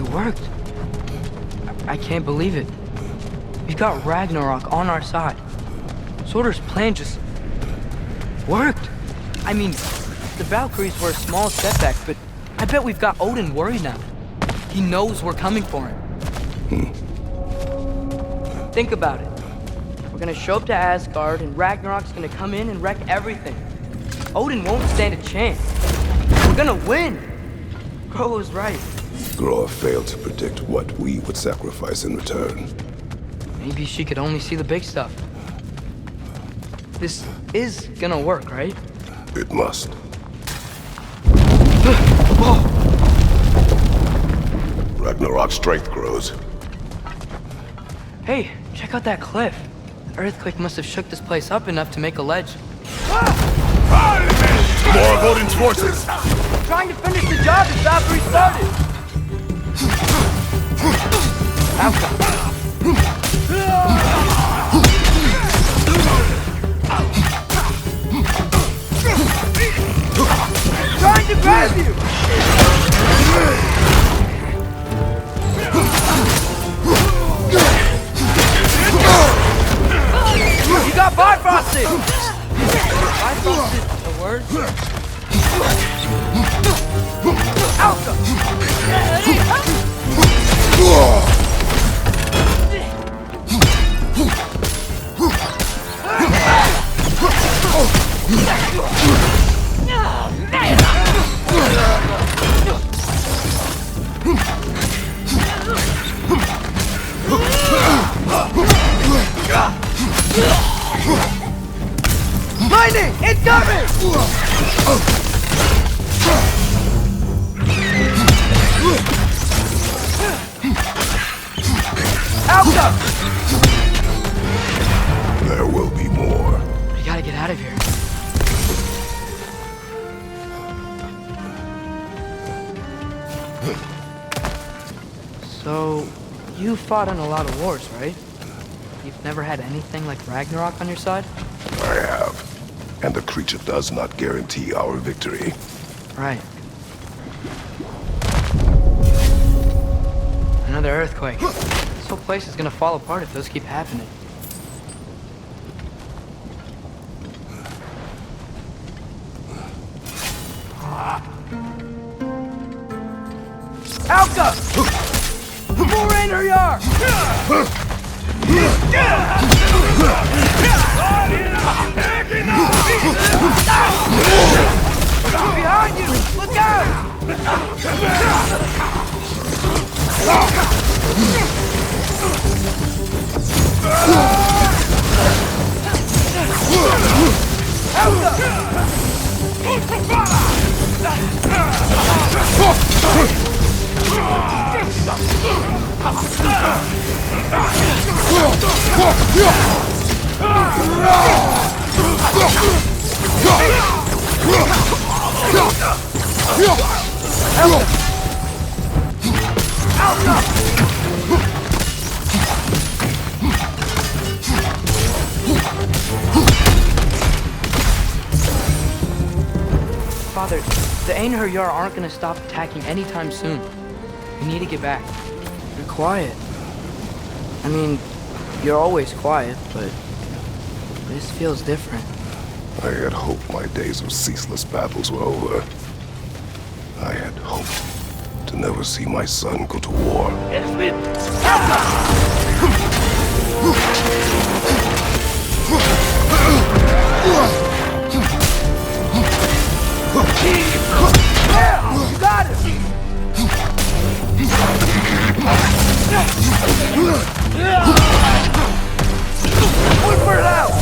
It worked. I can't believe it. We've got Ragnarok on our side. Surtr's plan just worked. I mean, the Valkyries were a small setback, but I bet we've got Odin worried now. He knows we're coming for him. Think about it. We're gonna show up to Asgard, and Ragnarok's gonna come in and wreck everything. Odin won't stand a chance. We're gonna win. Groa was right. Groa failed to predict what we would sacrifice in return. Maybe she could only see the big stuff. This is gonna work, right? It must. Ragnarok's strength grows. Hey, check out that cliff. The earthquake must have shook this place up enough to make a ledge. More of Odin's forces! We're trying to finish the job that Valkyrie started! Outcome. Trying to grab you! You got bifrosted! Bifrosted a word? Alka! Lightning! Incoming! Alka! There will be more. We gotta get out of here. So, you fought in a lot of wars, right? You've never had anything like Ragnarok on your side? I have. And the creature does not guarantee our victory. Right. Another earthquake. This whole place is gonna fall apart if those keep happening. Alka! More in her yard! Behind you! Look out! Father, the Einherjar aren't gonna stop attacking anytime soon. We need to get back. You're quiet. I mean, you're always quiet, but this feels different. I had hoped my days of ceaseless battles were over. I had hoped to never see my son go to war. Yeah, you got it! Whip it out!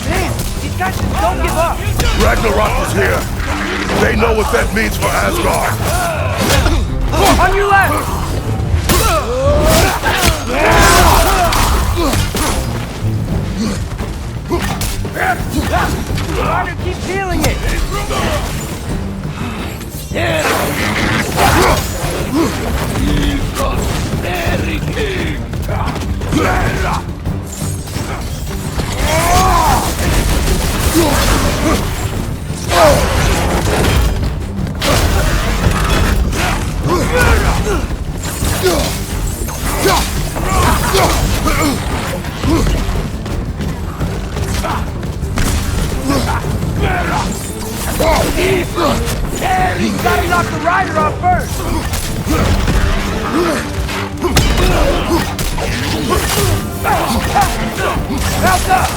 Man, these guys just don't give up! Ragnarok is here! They know what that means for Asgard! On your left! Ryder, keep feeling it! Gotta knock the rider off first! Mount up!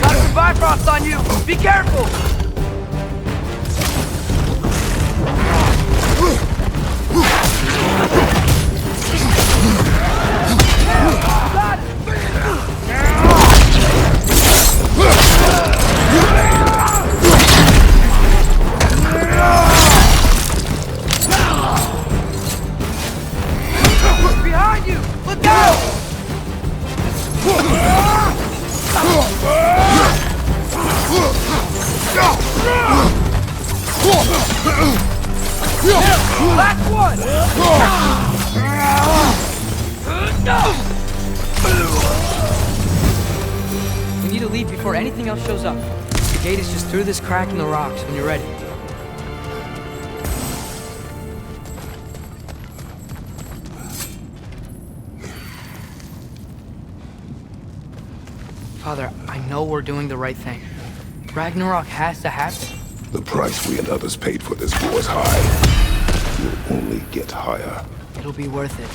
Got some Bifrost on you! Be careful! Got it! Behind you! Look out! Last one! We need to leave before anything else shows up. The gate is just through this crack in the rocks when you're ready. Father, I know we're doing the right thing. Ragnarok has to happen. The price we and others paid for this war is high. You'll only get higher. It'll be worth it.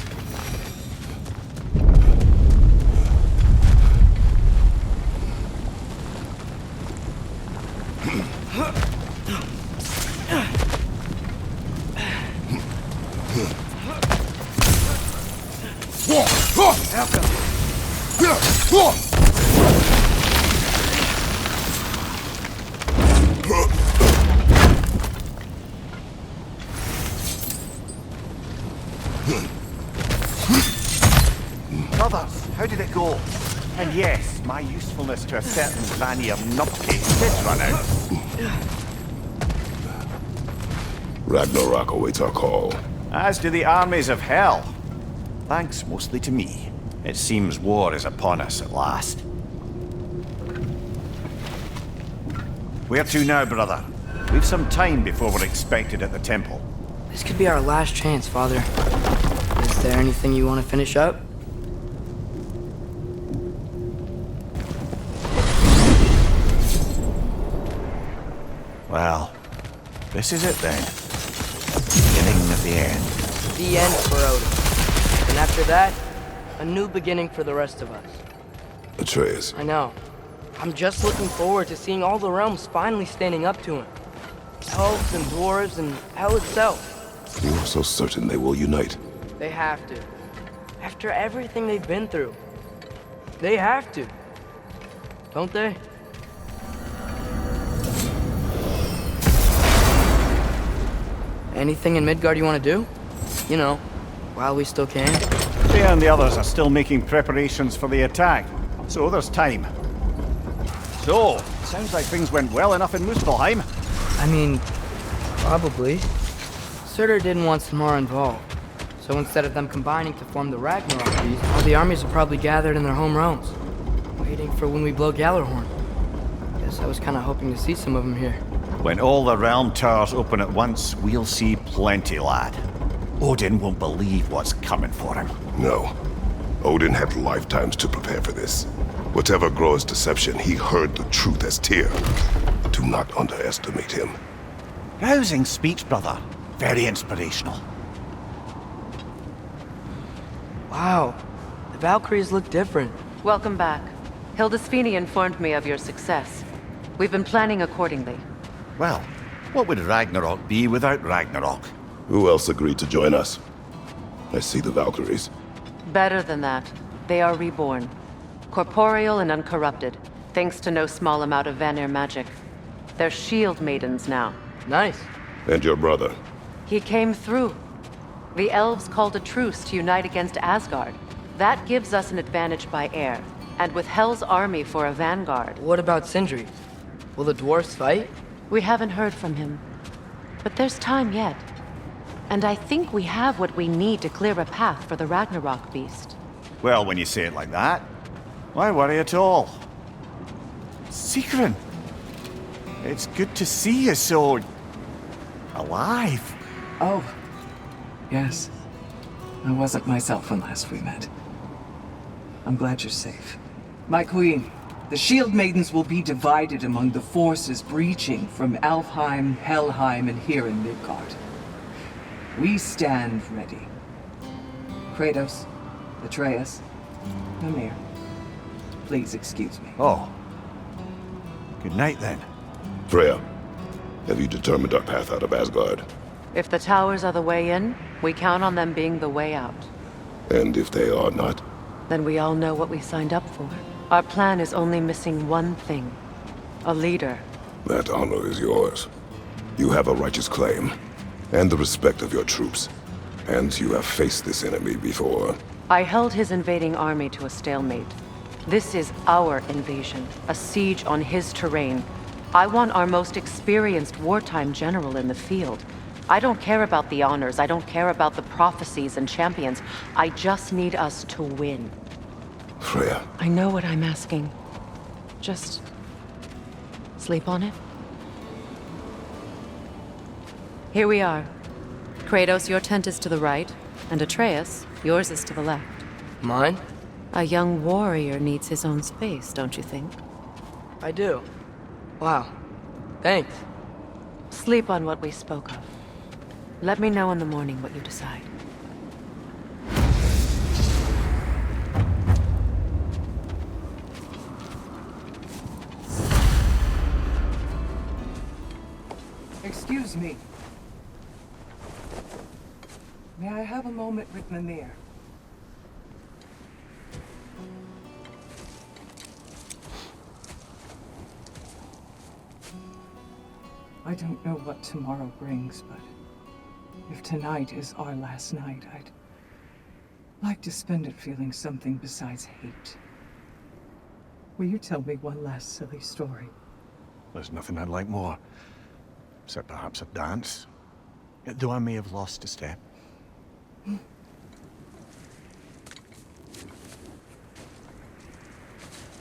Brothers, how did it go? And yes, my usefulness to a certain Vanny of nutcase did run out. Ragnarok awaits our call. As do the armies of hell. Thanks mostly to me. It seems war is upon us at last. Where to now, brother? We've some time before we're expected at the temple. This could be our last chance, Father. Is there anything you want to finish up? Well, this is it then. Beginning of the end. The end for Odin. And after that, a new beginning for the rest of us. Atreus, I know. I'm just looking forward to seeing all the realms finally standing up to him. Elves and dwarves and hell itself. you are so certain they will unite. They have to. After everything they've been through. They have to. Don't they? Anything in Midgard you want to do? You know, while we still can. Faye and the others are still making preparations for the attack, so there's time. So, sounds like things went well enough in Muspelheim. I mean, probably. Surtr didn't want Samara involved. So instead of them combining to form the Ragnarok beast, all the armies are probably gathered in their home realms, waiting for when we blow Gjallarhorn. Guess I was kind of hoping to see some of them here. When all the realm towers open at once, we'll see plenty, lad. Odin won't believe what's coming for him. No. Odin had lifetimes to prepare for this. Whatever Groa's deception, he heard the truth as Tyr. Do not underestimate him. Rousing speech, brother. Very inspirational. Wow, the Valkyries look different. Welcome back. Hildisvini informed me of your success. We've been planning accordingly. Well, what would Ragnarok be without Ragnarok? Who else agreed to join us? I see the Valkyries. Better than that, they are reborn. Corporeal and uncorrupted, thanks to no small amount of Vanir magic. They're shield maidens now. Nice. And your brother. He came through. The elves called a truce to unite against Asgard. That gives us an advantage by air, and with Hel's army for a vanguard. What about Sindri? Will the dwarves fight? We haven't heard from him. But there's time yet. And I think we have what we need to clear a path for the Ragnarok beast. Well, when you say it like that, why worry at all? Sigrun! It's good to see you so... alive. Oh, yes. I wasn't myself when last we met. I'm glad you're safe. My queen, the Shield Maidens will be divided among the forces breaching from Alfheim, Helheim, and here in Midgard. We stand ready. Kratos, Atreus, Mimir, please excuse me. Oh. Good night, then. Freya, have you determined our path out of Asgard? If the towers are the way in, we count on them being the way out. And if they are not? Then we all know what we signed up for. Our plan is only missing one thing. A leader. That honor is yours. You have a righteous claim, and the respect of your troops. And you have faced this enemy before. I held his invading army to a stalemate. This is our invasion, a siege on his terrain. I want our most experienced wartime general in the field. I don't care about the honors, I don't care about the prophecies and champions. I just need us to win. Freya. I know what I'm asking. Just... sleep on it? Here we are. Kratos, your tent is to the right, and Atreus, yours is to the left. Mine? A young warrior needs his own space, don't you think? I do. Wow. Thanks. Sleep on what we spoke of. Let me know in the morning what you decide. Excuse me. May I have a moment with Mimir? I don't know what tomorrow brings, but if tonight is our last night, I'd like to spend it feeling something besides hate. Will you tell me one last silly story? There's nothing I'd like more. Except perhaps a dance. Though I may have lost a step.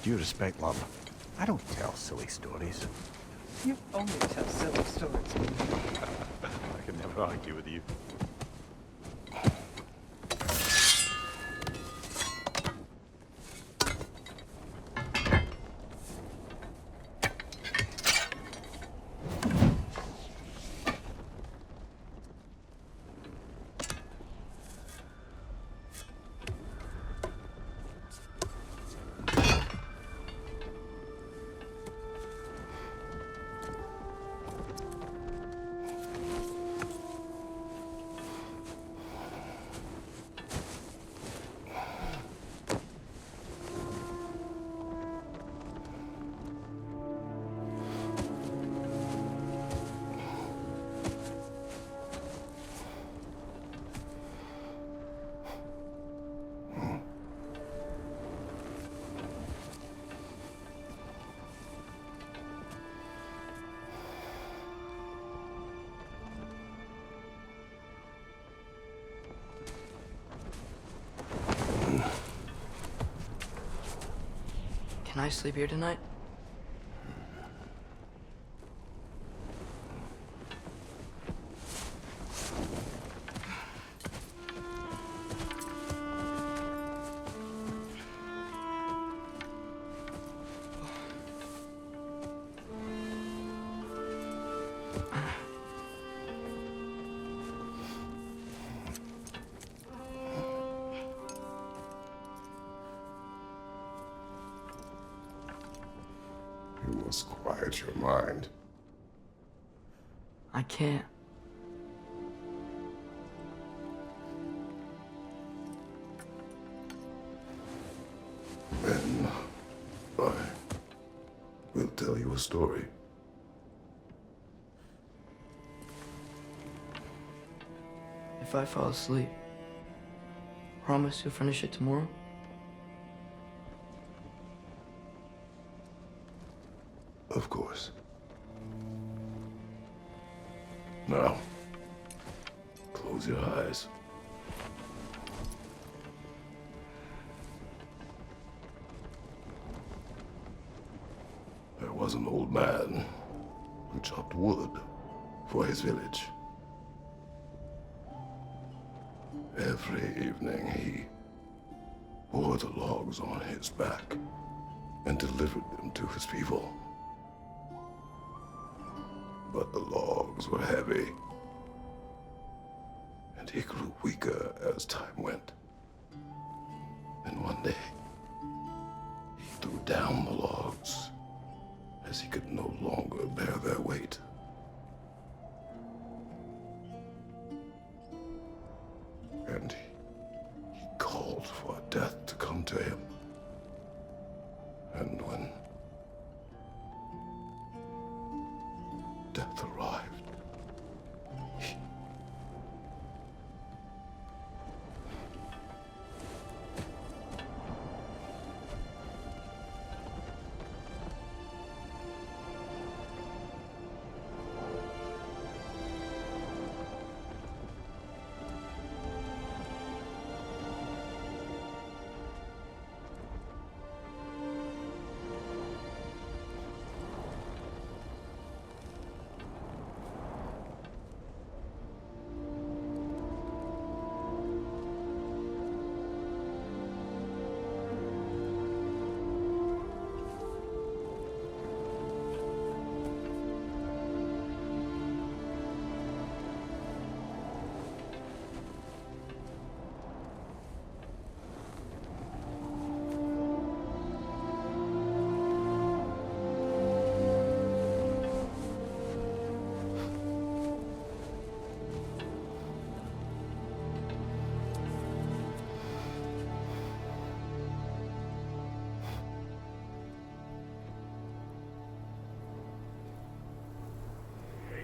Due respect, love. I don't tell silly stories. You only tell silly stories. I can never argue with you. Can I sleep here tonight? You must quiet your mind. I can't. Then I will tell you a story. If I fall asleep, promise you'll finish it tomorrow? Of course. Now, close your eyes. There was an old man who chopped wood for his village. Every evening he bore the logs on his back and delivered them to his people. But the logs were heavy, and he grew weaker as time went. And one day, he threw down the logs as he could no longer bear their weight. And he called for death to come to him. And when death arrived, he...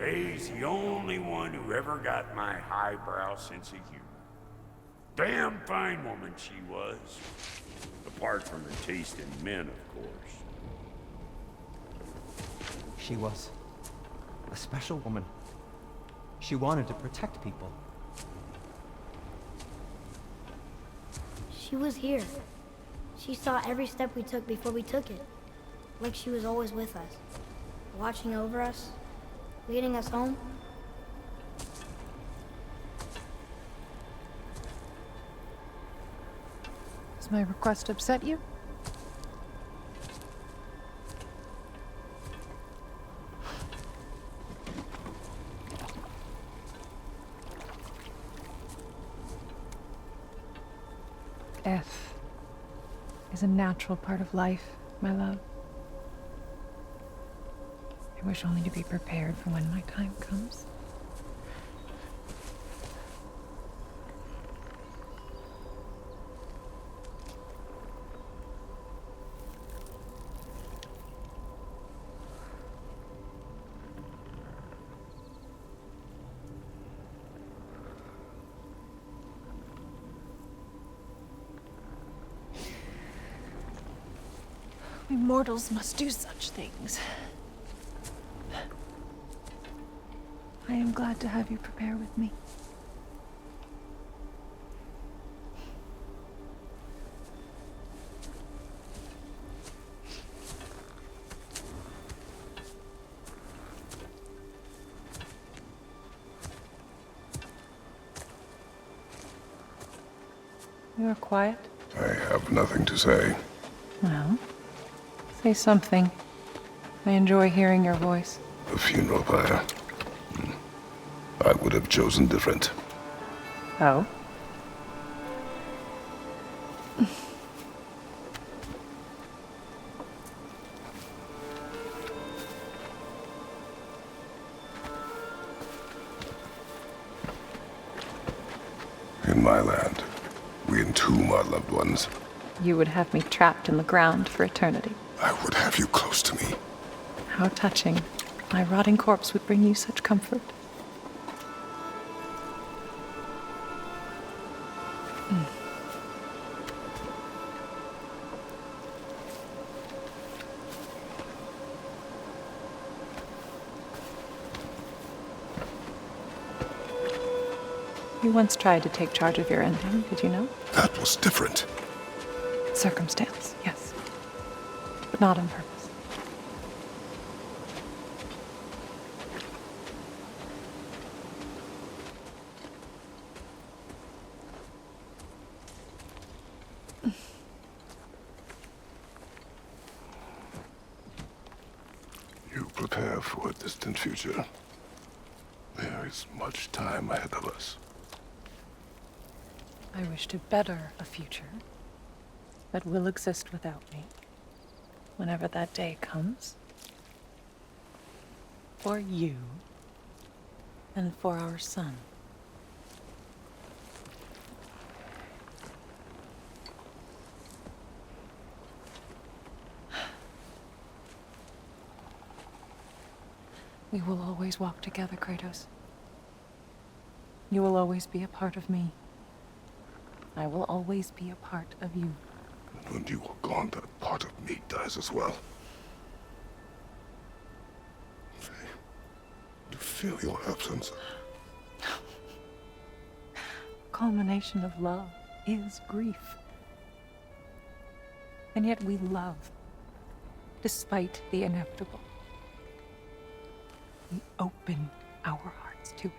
He's the only one who ever got my highbrow sense of humor. Damn fine woman she was. Apart from her taste in men, of course. She was a special woman. She wanted to protect people. She was here. She saw every step we took before we took it. Like she was always with us. Watching over us. Leading us home. Does my request upset you? Death is a natural part of life, my love. I wish only to be prepared for when my time comes. We mortals must do such things. I am glad to have you prepare with me. You are quiet? I have nothing to say. Well, say something. I enjoy hearing your voice. The funeral pyre. I would have chosen different. Oh? In my land, we entomb our loved ones. You would have me trapped in the ground for eternity. I would have you close to me. How touching. My rotting corpse would bring you such comfort. You once tried to take charge of your ending, did you know? That was different. Circumstance, yes. But not on purpose. You prepare for a distant future. There is much time ahead of us. I wish to better a future that will exist without me, whenever that day comes. For you, and for our son. We will always walk together, Kratos. You will always be a part of me. I will always be a part of you. And when you are gone, that part of me dies as well. To feel your absence. Culmination of love is grief. And yet we love, despite the inevitable. We open our hearts to it.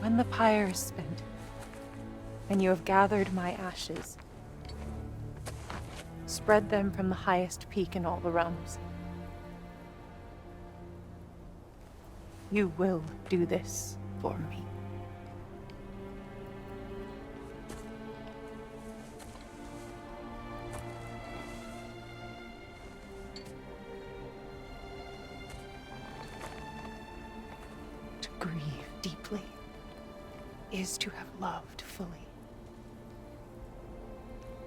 When the pyre is spent, and you have gathered my ashes, spread them from the highest peak in all the realms. You will do this for me. To grieve deeply is to have loved fully.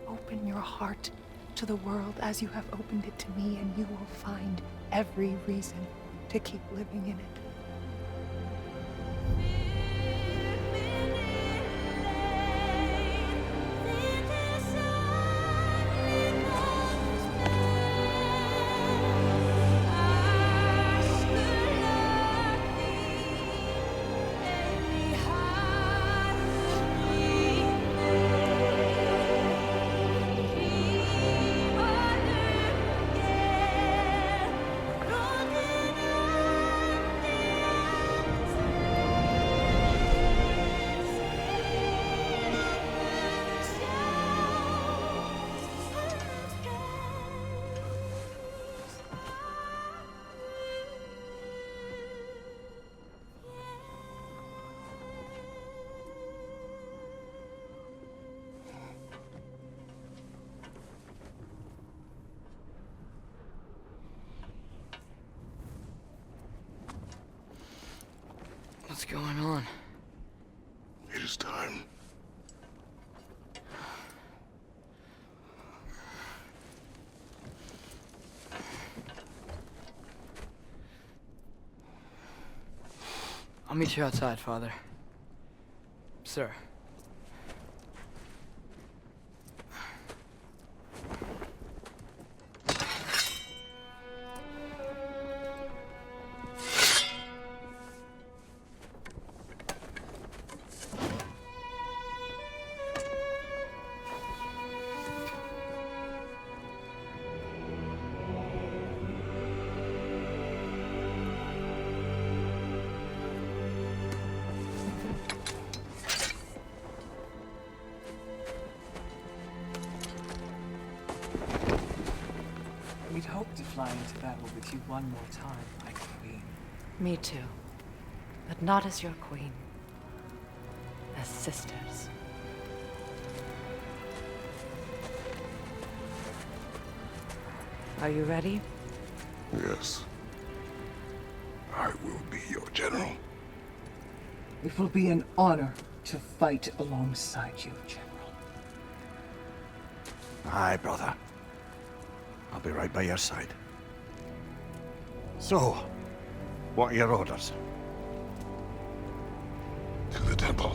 Open your heart to the world as you have opened it to me, and you will find every reason to keep living in it. What's going on? It is time. I'll meet you outside, Father. Sir. We'd hoped to fly into battle with you one more time, my queen. Me too. But not as your queen. As sisters. Are you ready? Yes. I will be your general. It will be an honor to fight alongside you, General. Aye, brother. I'll be right by your side. So, what are your orders? To the temple.